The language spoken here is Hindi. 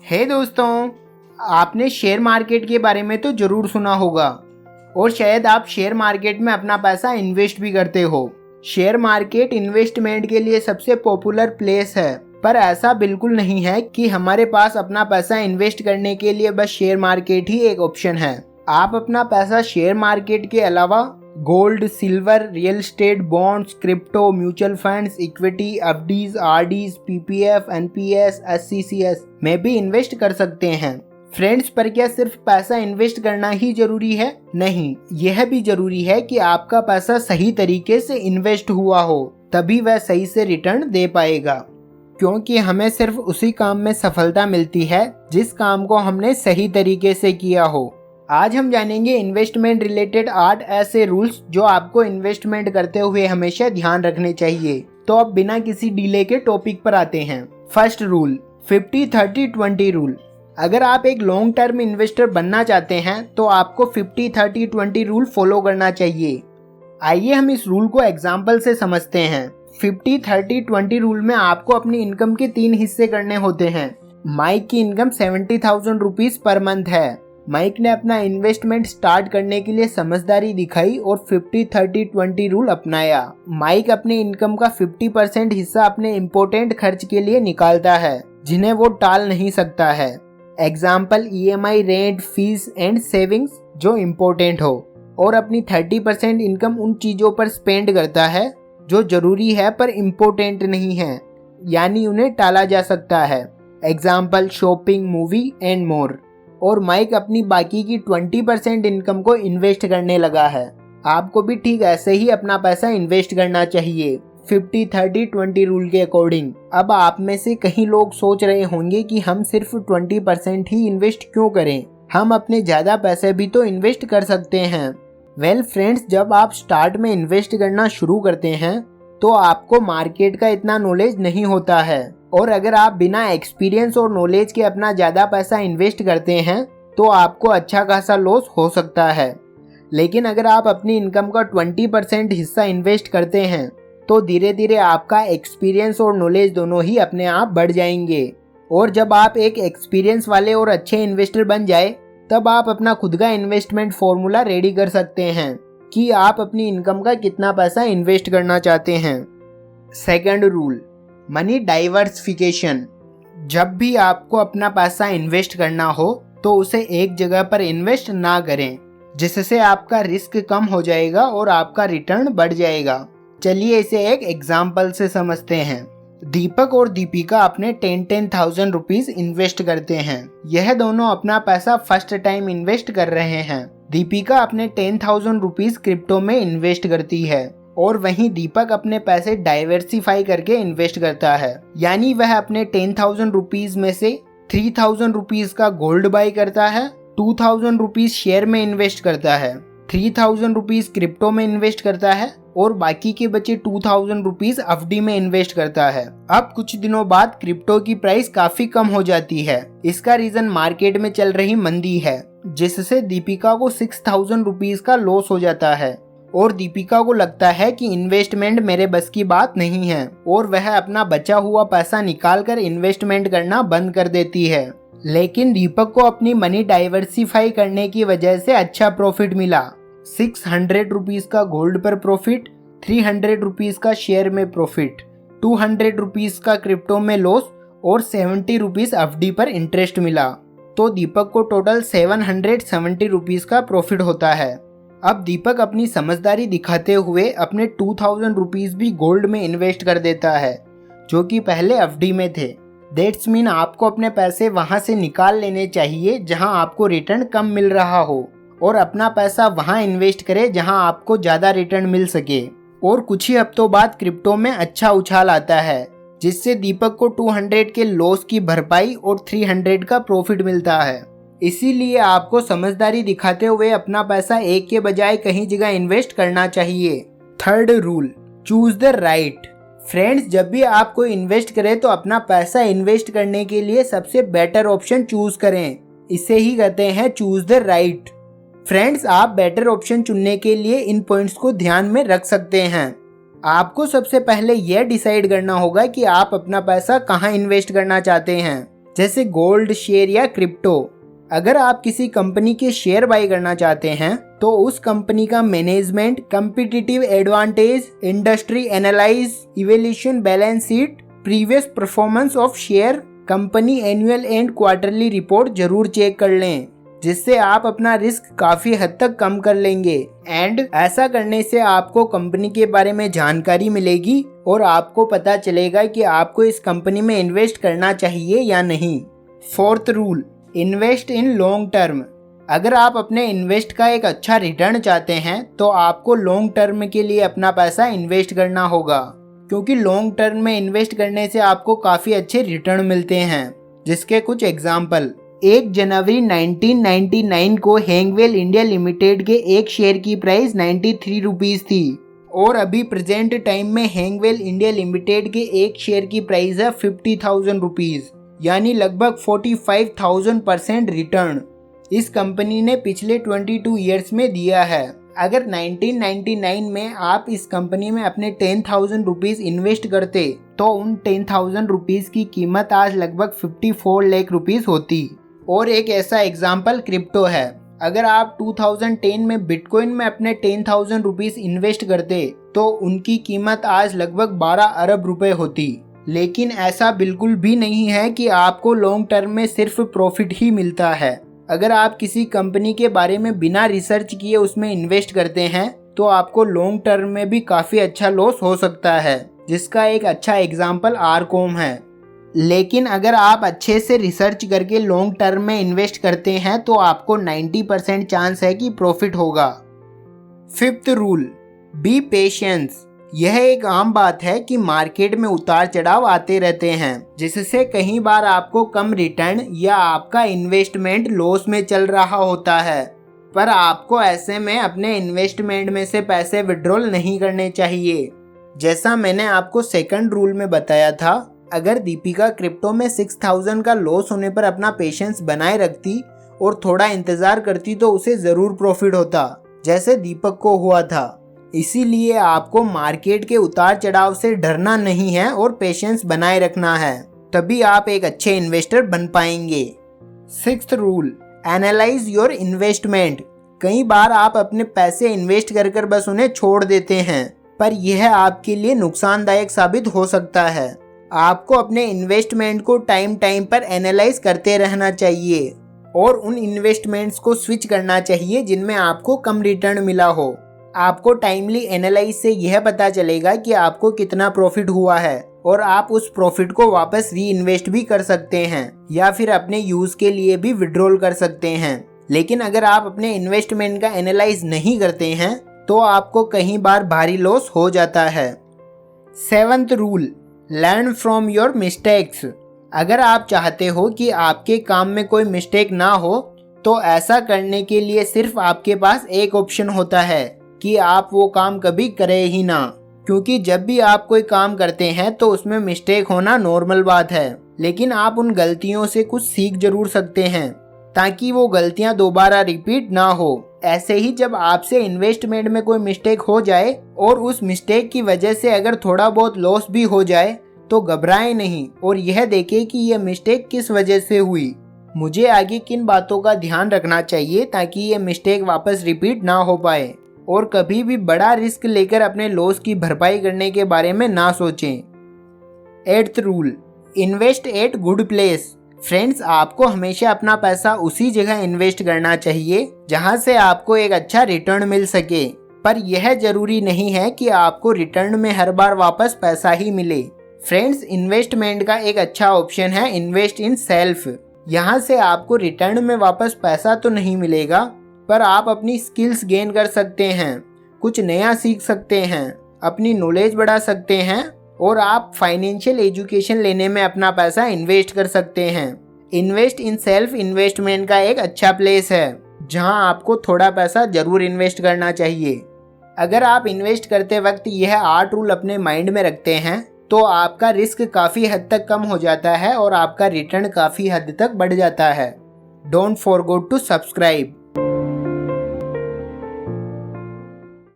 हे दोस्तों, आपने शेयर मार्केट के बारे में तो ज़रूर सुना होगा और शायद आप शेयर मार्केट में अपना पैसा इन्वेस्ट भी करते हो। शेयर मार्केट इन्वेस्टमेंट के लिए सबसे पॉपुलर प्लेस है, पर ऐसा बिल्कुल नहीं है कि हमारे पास अपना पैसा इन्वेस्ट करने के लिए बस शेयर मार्केट ही एक ऑप्शन है। आप अपना पैसा शेयर मार्केट के अलावा gold, silver, real estate, bonds, crypto, mutual funds, equity, FDs, RDs, PPF, NPS, SCCS में भी इन्वेस्ट कर सकते हैं। फ्रेंड्स, पर क्या सिर्फ पैसा इन्वेस्ट करना ही जरूरी है? नहीं, यह भी जरूरी है कि आपका पैसा सही तरीके से इन्वेस्ट हुआ हो, तभी वह सही से रिटर्न दे पाएगा। क्योंकि हमें सिर्फ उसी काम में सफलता मिलती है जिस काम को हमने सही तरीके से किया हो। आज हम जानेंगे इन्वेस्टमेंट रिलेटेड 8 ऐसे रूल्स जो आपको इन्वेस्टमेंट करते हुए हमेशा ध्यान रखने चाहिए। तो अब बिना किसी डिले के टॉपिक पर आते हैं। First rule, 50-30-20 rule. अगर आप एक लॉन्ग टर्म इन्वेस्टर बनना चाहते हैं तो आपको 50-30-20 रूल फॉलो करना चाहिए। आइए हम इस रूल को एग्जाम्पल से समझते हैं। 50-30-20 रूल में आपको अपनी इनकम के 3 हिस्से करने होते हैं। माइक की इनकम 70,000 रुपीज पर मंथ है। माइक ने अपना इन्वेस्टमेंट स्टार्ट करने के लिए समझदारी दिखाई और 50-30-20 रूल अपनाया। माइक अपनी इनकम का 50% हिस्सा अपने इम्पोर्टेंट खर्च के लिए निकालता है जिन्हें वो टाल नहीं सकता है। Example, EMI, rent, fees and savings जो इम्पोर्टेंट हो, और अपनी 30% इनकम उन चीज़ों पर स्पेंड करता है जो जरूरी है पर इम्पोर्टेंट नहीं है, यानी उन्हें टाला जा सकता है। Example, shopping, movie and more. और माइक अपनी बाकी की 20% इनकम को इन्वेस्ट करने लगा है। आपको भी ठीक ऐसे ही अपना पैसा इन्वेस्ट करना चाहिए 50-30-20 रूल के अकॉर्डिंग। अब आप में से कई लोग सोच रहे होंगे कि हम सिर्फ 20% ही इन्वेस्ट क्यों करें, हम अपने ज़्यादा पैसे भी तो इन्वेस्ट कर सकते हैं। वेल फ्रेंड्स, जब आप स्टार्ट में इन्वेस्ट करना शुरू करते हैं तो आपको मार्केट का इतना नॉलेज नहीं होता है, और अगर आप बिना एक्सपीरियंस और नॉलेज के अपना ज़्यादा पैसा इन्वेस्ट करते हैं तो आपको अच्छा खासा लॉस हो सकता है। लेकिन अगर आप अपनी इनकम का 20% हिस्सा इन्वेस्ट करते हैं तो धीरे धीरे आपका एक्सपीरियंस और नॉलेज दोनों ही अपने आप बढ़ जाएंगे, और जब आप एक एक्सपीरियंस वाले और अच्छे इन्वेस्टर बन जाए तब आप अपना खुद का इन्वेस्टमेंट फॉर्मूला रेडी कर सकते हैं कि आप अपनी इनकम का कितना पैसा इन्वेस्ट करना चाहते हैं। Second rule, money diversification. जब भी आपको अपना पैसा इन्वेस्ट करना हो तो उसे एक जगह पर इन्वेस्ट ना करें, जिससे आपका रिस्क कम हो जाएगा और आपका रिटर्न बढ़ जाएगा। चलिए इसे एक एग्जाम्पल से समझते हैं। दीपक और दीपिका अपने 10,000 रुपीज इन्वेस्ट करते हैं। यह दोनों अपना पैसा फर्स्ट टाइम इन्वेस्ट कर रहे हैं। दीपिका अपने 10,000 रुपीज क्रिप्टो में इन्वेस्ट करती है और वहीं दीपक अपने पैसे डाइवर्सिफाई करके इन्वेस्ट करता है, यानी वह अपने 10,000 रुपीज में से 3,000 रुपीज का गोल्ड बाई करता है, 2,000 रुपीज शेयर में इन्वेस्ट करता है, 3,000 रुपीज क्रिप्टो में इन्वेस्ट करता है और बाकी के बचे 2,000 रुपीज एफडी में इन्वेस्ट करता है। अब कुछ दिनों बाद क्रिप्टो की प्राइस काफी कम हो जाती है। इसका रीजन मार्केट में चल रही मंदी है, जिससे दीपिका को 6,000 रुपीज का लॉस हो जाता है और दीपिका को लगता है कि इन्वेस्टमेंट मेरे बस की बात नहीं है और वह अपना बचा हुआ पैसा निकाल कर इन्वेस्टमेंट करना बंद कर देती है। लेकिन दीपक को अपनी मनी डाइवर्सिफाई करने की वजह से अच्छा प्रॉफिट मिला। 600 रुपीज का गोल्ड पर प्रॉफिट, 300 रुपीज का शेयर में प्रॉफिट, 200 रुपीज का क्रिप्टो में लॉस और 70 रुपीज एफडी पर इंटरेस्ट मिला। तो दीपक को टोटल 770 रुपीज का प्रॉफिट होता है। अब दीपक अपनी समझदारी दिखाते हुए अपने 2,000 रुपीज भी गोल्ड में इन्वेस्ट कर देता है, जो कि पहले एफडी में थे। दैट्स मीन आपको अपने पैसे वहां से निकाल लेने चाहिए जहां आपको रिटर्न कम मिल रहा हो, और अपना पैसा वहां इन्वेस्ट करें जहां आपको ज़्यादा रिटर्न मिल सके। और कुछ ही हफ्तों बाद क्रिप्टो में अच्छा उछाल आता है, जिससे दीपक को 200 के लॉस की भरपाई और 300 का प्रॉफिट मिलता है। इसीलिए आपको समझदारी दिखाते हुए अपना पैसा एक के बजाय कहीं जगह इन्वेस्ट करना चाहिए। Third rule, choose the right. Friends, जब भी आप कोई इन्वेस्ट करें तो अपना पैसा इन्वेस्ट करने के लिए सबसे बेटर ऑप्शन चूज करें। इसे ही कहते हैं चूज द राइट। फ्रेंड्स, आप बेटर ऑप्शन चुनने के लिए इन पॉइंट्स को ध्यान में रख सकते हैं। आपको सबसे पहले यह डिसाइड करना होगा कि आप अपना पैसा कहाँ इन्वेस्ट करना चाहते हैं। जैसे गोल्ड शेयर या क्रिप्टो। अगर आप किसी कंपनी के शेयर बाय करना चाहते हैं तो उस कंपनी का management, competitive advantage, industry analyse, evaluation, balance sheet, previous performance of share, company annual and quarterly report जरूर चेक कर लें, जिससे आप अपना रिस्क काफी हद तक कम कर लेंगे। एंड ऐसा करने से आपको कंपनी के बारे में जानकारी मिलेगी और आपको पता चलेगा कि आपको इस कंपनी में इन्वेस्ट करना चाहिए या नहीं। Fourth rule, invest in long term. अगर आप अपने इन्वेस्ट का एक अच्छा रिटर्न चाहते हैं तो आपको लॉन्ग टर्म के लिए अपना पैसा इन्वेस्ट करना होगा, क्योंकि लॉन्ग टर्म में इन्वेस्ट करने से आपको काफ़ी अच्छे रिटर्न मिलते हैं। जिसके कुछ एग्जाम्पल, 1 जनवरी 1999 को हैंगवेल इंडिया लिमिटेड के एक शेयर की प्राइस 93 रुपीज़ थी और अभी प्रेजेंट टाइम में हैंगवेल इंडिया लिमिटेड के एक शेयर की प्राइस है 50,000 रुपीज़, यानी लगभग 45,000% रिटर्न इस कंपनी ने पिछले 22 ईयर्स में दिया है। अगर 1999 में आप इस कंपनी में अपने 10,000 रुपीज़ इन्वेस्ट करते तो उन 10,000 रुपीज़ की कीमत आज लगभग 54 लाख रुपीज़ होती। और एक ऐसा एग्जाम्पल क्रिप्टो है। अगर आप 2010 में बिटकॉइन में अपने 10,000 रुपीज़ इन्वेस्ट करते तो उनकी कीमत आज लगभग 12 अरब रुपए होती। लेकिन ऐसा बिल्कुल भी नहीं है कि आपको लॉन्ग टर्म में सिर्फ प्रॉफिट ही मिलता है। अगर आप किसी कंपनी के बारे में बिना रिसर्च किए उसमें इन्वेस्ट करते हैं तो आपको लॉन्ग टर्म में भी काफ़ी अच्छा लॉस हो सकता है, जिसका एक अच्छा एग्जाम्पल आरकॉम है। लेकिन अगर आप अच्छे से रिसर्च करके लॉन्ग टर्म में इन्वेस्ट करते हैं तो आपको 90% चांस है कि प्रॉफिट होगा। Fifth rule, B patience. यह एक आम बात है कि मार्केट में उतार चढ़ाव आते रहते हैं, जिससे कई बार आपको कम रिटर्न या आपका इन्वेस्टमेंट लॉस में चल रहा होता है। पर आपको ऐसे में अपने इन्वेस्टमेंट में से पैसे विड्रॉल नहीं करने चाहिए। जैसा मैंने आपको सेकंड रूल में बताया था, अगर दीपिका क्रिप्टो में 6,000 का लॉस होने पर अपना पेशेंस बनाए रखती और थोड़ा इंतजार करती तो उसे ज़रूर प्रॉफिट होता, जैसे दीपक को हुआ था। इसीलिए आपको मार्केट के उतार चढ़ाव से डरना नहीं है और पेशेंस बनाए रखना है, तभी आप एक अच्छे इन्वेस्टर बन पाएंगे। Sixth rule, analyse your investment. कई बार आप अपने पैसे इन्वेस्ट कर कर बस उन्हें छोड़ देते हैं, पर यह आपके लिए नुकसानदायक साबित हो सकता है। आपको अपने इन्वेस्टमेंट को टाइम टाइम पर एनालाइज करते रहना चाहिए और उन इन्वेस्टमेंट्स को स्विच करना चाहिए जिनमें आपको कम रिटर्न मिला हो। आपको टाइमली एनालाइज से यह पता चलेगा कि आपको कितना प्रॉफिट हुआ है और आप उस प्रॉफिट को वापस री इन्वेस्ट भी कर सकते हैं या फिर अपने यूज के लिए भी विड्रॉल कर सकते हैं। लेकिन अगर आप अपने इन्वेस्टमेंट का एनालाइज नहीं करते हैं तो आपको कई बार भारी लॉस हो जाता है। Seventh rule, learn from your mistakes. अगर आप चाहते हो कि आपके काम में कोई मिस्टेक ना हो तो ऐसा करने के लिए सिर्फ आपके पास एक ऑप्शन होता है कि आप वो काम कभी करें ही ना, क्योंकि जब भी आप कोई काम करते हैं तो उसमें मिस्टेक होना नॉर्मल बात है। लेकिन आप उन गलतियों से कुछ सीख जरूर सकते हैं ताकि वो गलतियां दोबारा रिपीट ना हो। ऐसे ही जब आपसे इन्वेस्टमेंट में कोई मिस्टेक हो जाए और उस मिस्टेक की वजह से अगर थोड़ा बहुत लॉस भी हो जाए तो घबराएं नहीं और यह देखें कि यह मिस्टेक किस वजह से हुई, मुझे आगे किन बातों का ध्यान रखना चाहिए ताकि ये मिस्टेक वापस रिपीट ना हो पाए। और कभी भी बड़ा रिस्क लेकर अपने लॉस की भरपाई करने के बारे में ना सोचें। Eighth rule, invest eight good place. Friends, आपको हमेशा अपना पैसा उसी जगह इन्वेस्ट करना चाहिए जहां से आपको एक अच्छा रिटर्न मिल सके, पर यह जरूरी नहीं है कि आपको रिटर्न में हर बार वापस पैसा ही मिले। फ्रेंड्स, इन्वेस्टमेंट का एक अच्छा ऑप्शन है इन्वेस्ट इन सेल्फ। यहाँ से आपको रिटर्न में वापस पैसा तो नहीं मिलेगा, पर आप अपनी स्किल्स गेन कर सकते हैं, कुछ नया सीख सकते हैं, अपनी नॉलेज बढ़ा सकते हैं और आप फाइनेंशियल एजुकेशन लेने में अपना पैसा इन्वेस्ट कर सकते हैं। इन्वेस्ट इन सेल्फ इन्वेस्टमेंट का एक अच्छा प्लेस है जहां आपको थोड़ा पैसा जरूर इन्वेस्ट करना चाहिए। अगर आप इन्वेस्ट करते वक्त यह 8 रूल अपने माइंड में रखते हैं तो आपका रिस्क काफ़ी हद तक कम हो जाता है और आपका रिटर्न काफ़ी हद तक बढ़ जाता है। Don't forget to subscribe.